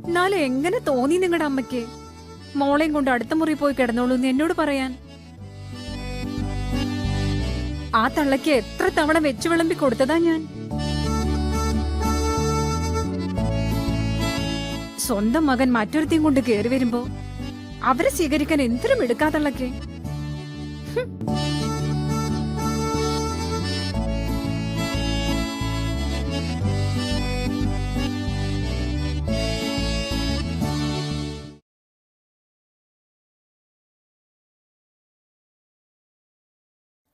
എന്നാലും എങ്ങനെ തോന്നി നിങ്ങളുടെ അമ്മയ്ക്ക് മോളെയും കൊണ്ട് അടുത്ത മുറി പോയി കിടന്നോളൂ എന്ന് എന്നോട് പറയാൻ? ആ തള്ളയ്ക്ക് എത്ര തവണ വെച്ചു വിളമ്പി കൊടുത്തതാ ഞാൻ. സ്വന്തം മകൻ മറ്റൊരുத்தைയും കൊണ്ട് കയറി വരുമ്പോ അവരെ സ്വീകരിക്കാൻ എന്തിനും എടുക്കാത്തള്ളക്ക്.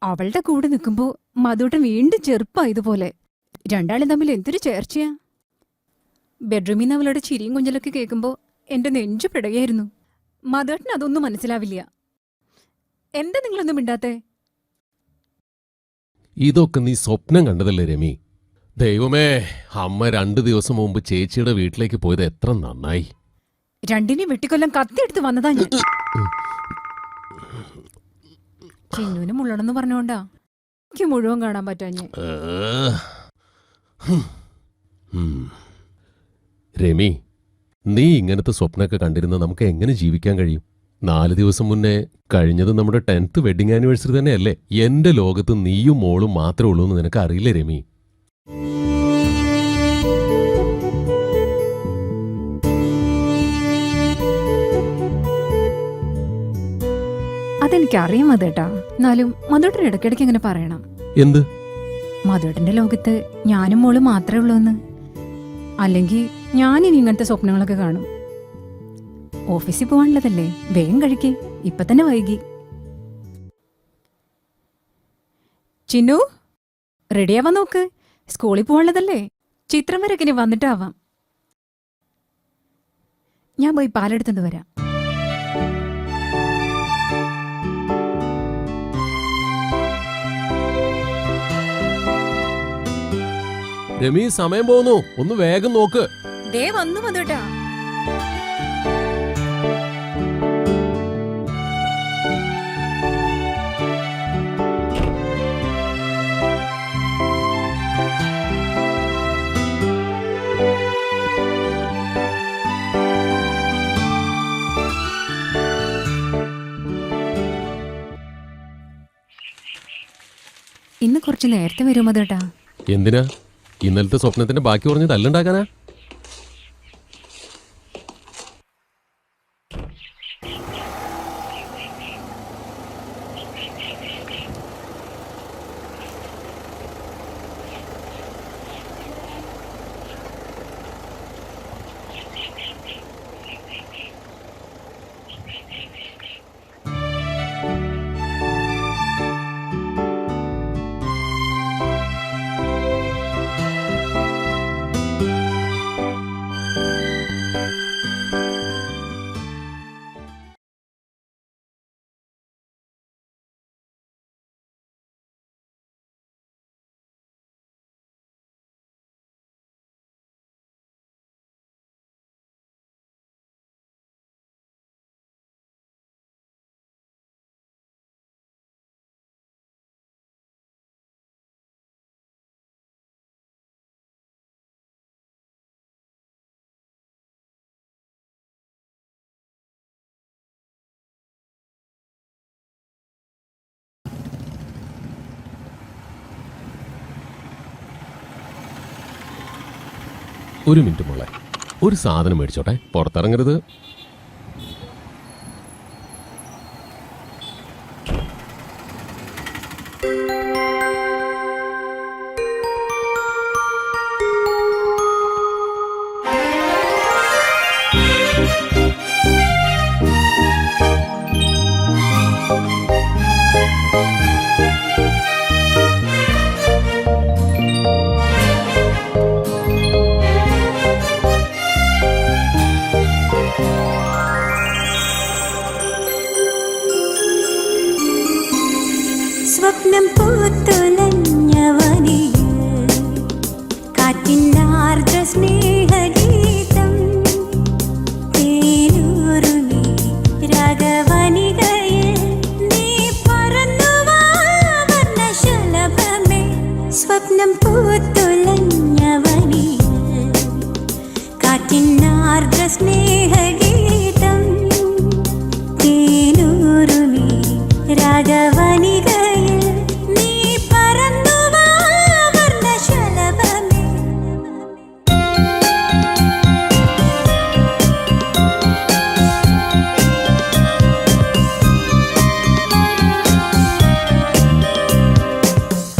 അവളുടെ കൂടെ നിൽക്കുമ്പോ മധുട്ടൻ വീണ്ടും ചെറുപ്പായതുപോലെ. രണ്ടാളും തമ്മിൽ എന്തൊരു ചേർച്ചയാ. ബെഡ്റൂമിൽ നിന്ന് അവളുടെ ചിരിയും കുഞ്ചലൊക്കെ കേൾക്കുമ്പോ എന്റെ നെഞ്ചു പിടയായിരുന്നു. മധുട്ടൻ അതൊന്നും മനസ്സിലാവില്ല. എന്താ നിങ്ങളൊന്നും മിണ്ടാത്തെ? ഇതൊക്കെ നീ സ്വപ്നം കണ്ടതല്ലേ രമി? ദൈവമേ, അമ്മ 2 ദിവസം മുമ്പ് ചേച്ചിയുടെ വീട്ടിലേക്ക് പോയത് എത്ര നന്നായി. രണ്ടിനെയും വെട്ടിക്കൊല്ലം കത്തിയെടുത്ത് വന്നതാ ഞാൻ. ചിന്നുവിന് മുള്ളണെന്ന് പറഞ്ഞോണ്ടാ എനിക്ക് മുഴുവൻ കാണാൻ പറ്റാഞ്ഞേ. രമി, നീ ഇങ്ങനത്തെ സ്വപ്നമൊക്കെ കണ്ടിരുന്ന നമുക്ക് എങ്ങനെ ജീവിക്കാൻ കഴിയും? 4 ദിവസം മുന്നേ കഴിഞ്ഞത് നമ്മുടെ 10th വെഡിങ് ആനിവേഴ്സറി തന്നെയല്ലേ? എന്റെ ലോകത്ത് നീയും മോളും മാത്രമേ ഉള്ളൂ എന്ന് നിനക്ക് അറിയില്ലേ രമി? അതെനിക്കറിയാം മധുട്ടാ. എന്നാലും മധുട്ടൻ ഇടയ്ക്കിടയ്ക്ക് അങ്ങനെ പറയണം. എന്ത്? മധുട്ടന്റെ ലോകത്ത് ഞാനും മോളും മാത്രമേ ഉള്ളൂ എന്ന്. അല്ലെങ്കിൽ ഞാനിനി ഇങ്ങനത്തെ സ്വപ്നങ്ങളൊക്കെ കാണും. ഓഫീസിൽ പോകാനുള്ളതല്ലേ, വേഗം കഴിക്കേ, ഇപ്പൊ തന്നെ വൈകി. ചിന്നു, റെഡിയാവാൻ നോക്ക്. സ്കൂളിൽ പോകാനുള്ളതല്ലേ, ചിത്രം വരൊക്കെ ഇനി വന്നിട്ടാവാം. ഞാൻ പോയി പാലെടുത്തോണ്ട് വരാം. രമി, സമയം പോകുന്നു, ഒന്ന് വേഗം നോക്ക്. ദേ വന്നു മധുട്ടാ. ഇന്ന് കുറച്ച് നേരത്തെ വരും മധുട്ടാ. എന്തിനാ? ഇന്നലത്തെ സ്വപ്നത്തിന്റെ ബാക്കി പറഞ്ഞ് തല്ലുണ്ടാക്കാനാ? ഒരു മിനിറ്റ് മോളെ, ഒരു സാധനം മേടിച്ചോട്ടെ, പുറത്തിറങ്ങരുത്. കാറ്റിനാർദ്ര സ്നേഹഗീതം തേനൂറുമീ രാഗവനികയിൽ നീ പറന്നു വാ വർണ്ണശലഭമേ.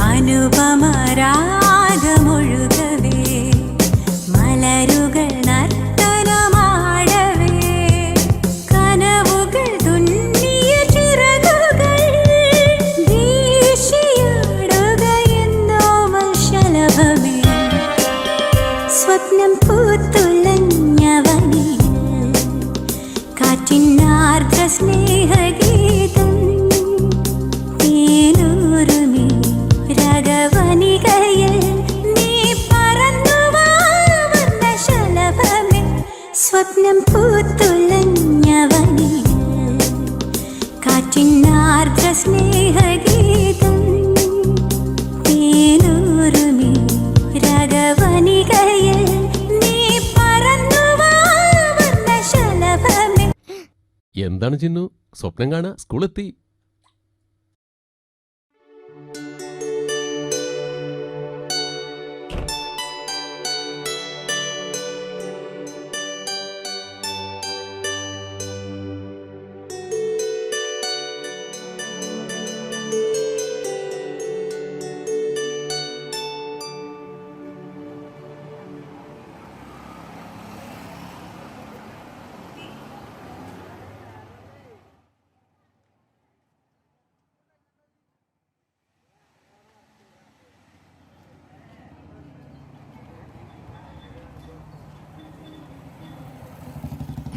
അനുപമരാഗമൊഴുകവേ മലരുകൾ നർത്തനമാടവേ കനവുകൾ തുന്നിയ ചിറകുകൾ വീശിയാടുകയെന്നോമൽ ശലഭമേ. സ്വപ്നം പൂത്തുലഞ്ഞവനിൽ കാറ്റിനാർദ്ര സ്നേഹഗീതം തേനൂറുമീ രാഗവനികയിൽ നീ പറന്നു വാ വർണ്ണശലഭമേ. സ്വപ്നം പൂത്തുലഞ്ഞവനിൽ കാറ്റിനാർദ്ര സ്നേഹഗീതം തേനൂറുമീ രാഗവനികയിൽ നീ പറന്നു വാ വർണ്ണശലഭമേ. എന്താണ് ചിന്നു സ്വപ്നം കാണാ സ്കൂളെത്തി?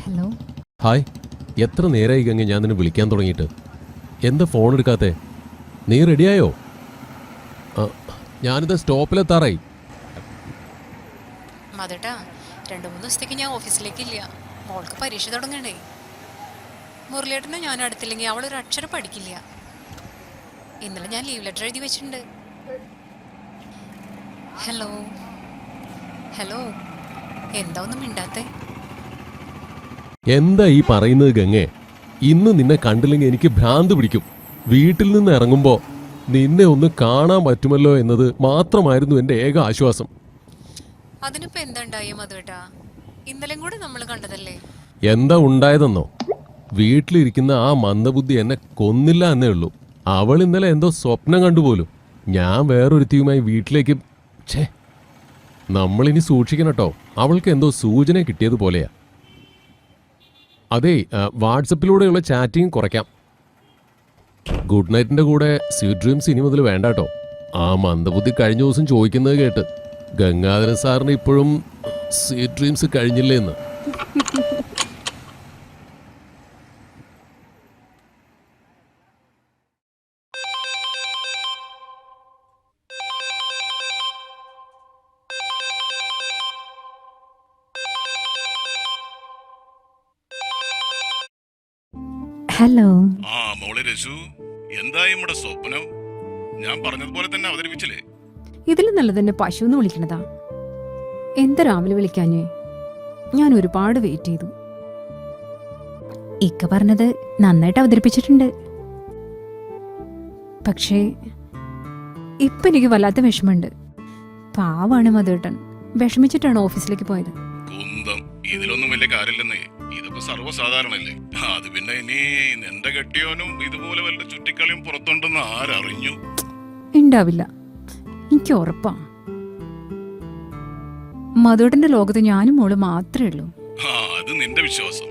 ഹലോ. ഹായ്, എത്ര നേരമായി ഗംഗ ഞാൻ നിന്നെ വിളിക്കാൻ തുടങ്ങിയിട്ട്? എന്താ ഫോൺ എടുക്കാത്തെ? നീ റെഡിയായോ? ഞാനിത് സ്റ്റോപ്പിലെത്താറായി. മതേട്ടാ, 2-3 ദിവസത്തേക്ക് ഞാൻ ഓഫീസിലേക്കില്ല. മോൾക്ക് പരീക്ഷ തുടങ്ങണ്ടേ. മുരളിയേട്ടനെ ഞാൻ അടുത്തില്ലെങ്കിൽ അവളൊരു അക്ഷരം പഠിക്കില്ല. ഇന്നലെ ഞാൻ ലീവ് ലെറ്റർ എഴുതി വെച്ചിട്ടുണ്ട്. ഹലോ ഹലോ, എന്താ ഒന്നും മിണ്ടാത്തെ? എന്താ ഈ പറയുന്നത് ഗംഗേ? ഇന്ന് നിന്നെ കണ്ടില്ലെങ്കിൽ എനിക്ക് ഭ്രാന്ത് പിടിക്കും. വീട്ടിൽ നിന്ന് ഇറങ്ങുമ്പോൾ നിന്നെ ഒന്ന് കാണാൻ പറ്റുമല്ലോ എന്നത് മാത്രമായിരുന്നു എൻ്റെ ഏക ആശ്വാസം. അതിനിപ്പോ എന്താ ഉണ്ടായ മധുവേട്ടാ? ഇന്നലെയും കൂടെ നമ്മൾ കണ്ടതല്ലേ. എന്താ ഉണ്ടായതെന്നോ? വീട്ടിലിരിക്കുന്ന ആ മന്ദബുദ്ധി എന്നെ കൊന്നില്ല എന്നേ ഉള്ളൂ. അവൾ ഇന്നലെ എന്തോ സ്വപ്നം കണ്ടുപോലും. ഞാൻ വേറൊരുത്തിയുമായി വീട്ടിലേക്ക്. ഛേ, നമ്മളിനി സൂക്ഷിക്കണം കേട്ടോ. അവൾക്ക് എന്തോ സൂചന കിട്ടിയതുപോലെയാ. അതെ, വാട്സപ്പിലൂടെയുള്ള ചാറ്റിങ് കുറയ്ക്കാം. ഗുഡ് നൈറ്റിൻ്റെ കൂടെ സ്വീറ്റ് ഡ്രീംസ് ഇനി മുതൽ വേണ്ട കേട്ടോ. ആ മന്ദബുദ്ധി കഴിഞ്ഞ ദിവസം ചോദിക്കുന്നത് കേട്ട് ഗംഗാധരൻ സാറിന് ഇപ്പോഴും സ്വീറ്റ് ഡ്രീംസ് കഴിഞ്ഞില്ലേ എന്ന്. ഹലോ. ആ മോളെ രസു, എന്തായി നമ്മുടെ സ്വപ്നം? ഞാൻ പറഞ്ഞതുപോലെ തന്നെ അവതരിപ്പിച്ചില്ലേ? ഇതിലും നല്ലത് തന്നെ പശു എന്ന് വിളിക്കണതാ. എന്താ രാവിലെ വിളിക്കാഞ്ഞേ? ഞാൻ ഒരുപാട് വെയിറ്റ് ചെയ്തു. ഇക്ക പറഞ്ഞത് നന്നായിട്ട് അവതരിപ്പിച്ചിട്ടുണ്ട്. പക്ഷേ ഇപ്പൊ എനിക്ക് വല്ലാത്ത വിഷമമുണ്ട്. പാവാണ് മധുവേട്ടൻ, വിഷമിച്ചിട്ടാണ് ഓഫീസിലേക്ക് പോയത്. കുന്തം, ഇതിലൊന്നും വലിയ കാര്യമില്ലെന്നേ. ഇതൊക്കെ സർവ്വസാധാരണല്ലേ. അത് പിന്നെ ഇനി നിന്റെ കെട്ടിയോനും ഇതുപോലെ വല്ല ചുറ്റിക്കളിയും പുറത്തുണ്ടെന്ന് ആരറിഞ്ഞു? ഉണ്ടാവില്ല, എനിക്ക് ഉറപ്പാ. മധുവേട്ടന്റെ ലോകത്ത് ഞാനും മോള് മാത്രമേ ഉള്ളൂ. അത് നിന്റെ വിശ്വാസം.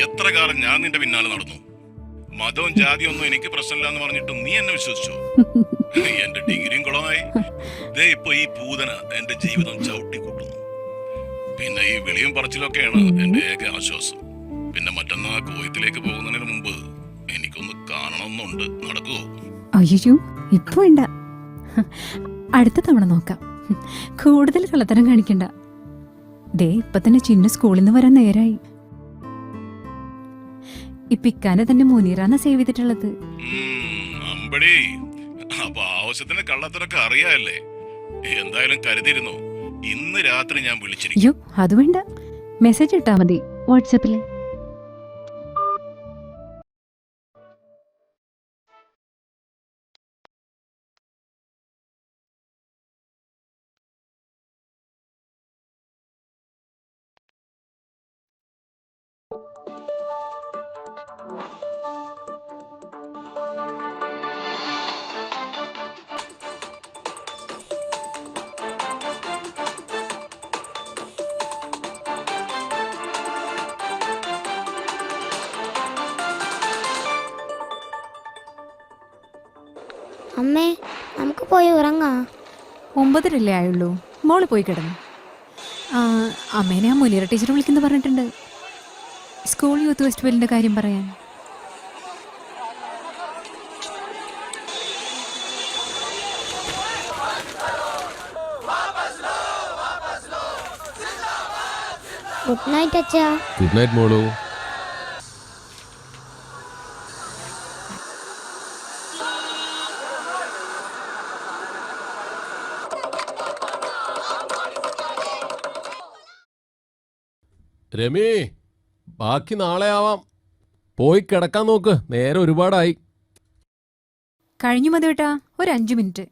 എത്ര കാലം ഞാൻ നിന്റെ പിന്നാലെ നടന്നു. മതവും ജാതിയും ഒന്നും എനിക്ക് പ്രശ്നമില്ലാന്ന് പറഞ്ഞിട്ട് നീ എന്നെ വിശ്വസിച്ചോ? എന്റെ ഡിഗ്രിയും കുളമായി. ദേ ഇപ്പൊ ഈ പൂതന എന്റെ ജീവിതം ചവിട്ടി കൂട്ടുന്നു. പിന്നെ ഈ വിളിയും പറച്ചിലൊക്കെയാണ് എന്റെ ഏക ആശ്വാസം. പിന്നെ മറ്റന്നാ കോയത്തിലേക്ക് പോകുന്നതിന് മുമ്പ് എനിക്കൊന്ന് കാണണമെന്നുണ്ട്. നടക്കുവോ? അയ്യോ, ഇപ്പൊ വേണ്ട, അടുത്ത തവണ നോക്കാം. കൂടുതൽ കള്ളത്തരം കാണിക്കണ്ട. ദേ ഇപ്പൊ തന്നെ ചിന്ന സ്കൂളിൽ നിന്ന് വരാൻ നേരായി. ഇപ്പൊ ഇക്കാനെ തന്നെ മുനീറാന്ന സേവ് ചെയ്തിട്ടുള്ളത്. അമ്പടി, അപ്പൊ ആവശ്യത്തിന് കള്ളത്തരൊക്കെ അറിയാല്ലേ? എന്തായാലും കരുതിയിരുന്നു. ഇന്ന് രാത്രി ഞാൻ വിളിച്ചിരിക്കും. അയ്യോ, അത് വേണ്ട. മെസ്സേജ് ഇട്ടാ മതി വാട്സാപ്പിൽ. അമ്മേ, നമുക്ക് പോയി ഉറങ്ങാം. 9:30 ആയുള്ളൂ. മോള് പോയി കിടന്നു. അമ്മേനെ ആ മുനീറ ടീച്ചർ വിളിക്കുന്നു പറഞ്ഞിട്ടുണ്ട്, സ്കൂൾ യൂത്ത് ഫെസ്റ്റിവലിന്റെ കാര്യം പറയാൻ. ഗുഡ് നൈറ്റ് അച്ഛാ. ഗുഡ് നൈറ്റ് മോളു. രമി, ബാക്കി നാളെ ആവാം. പോയി കിടക്കാൻ നോക്ക്, നേരെ ഒരുപാടായി. കഴിഞ്ഞു മതിയേട്ടാ, ഒരു 5 മിനിറ്റ്.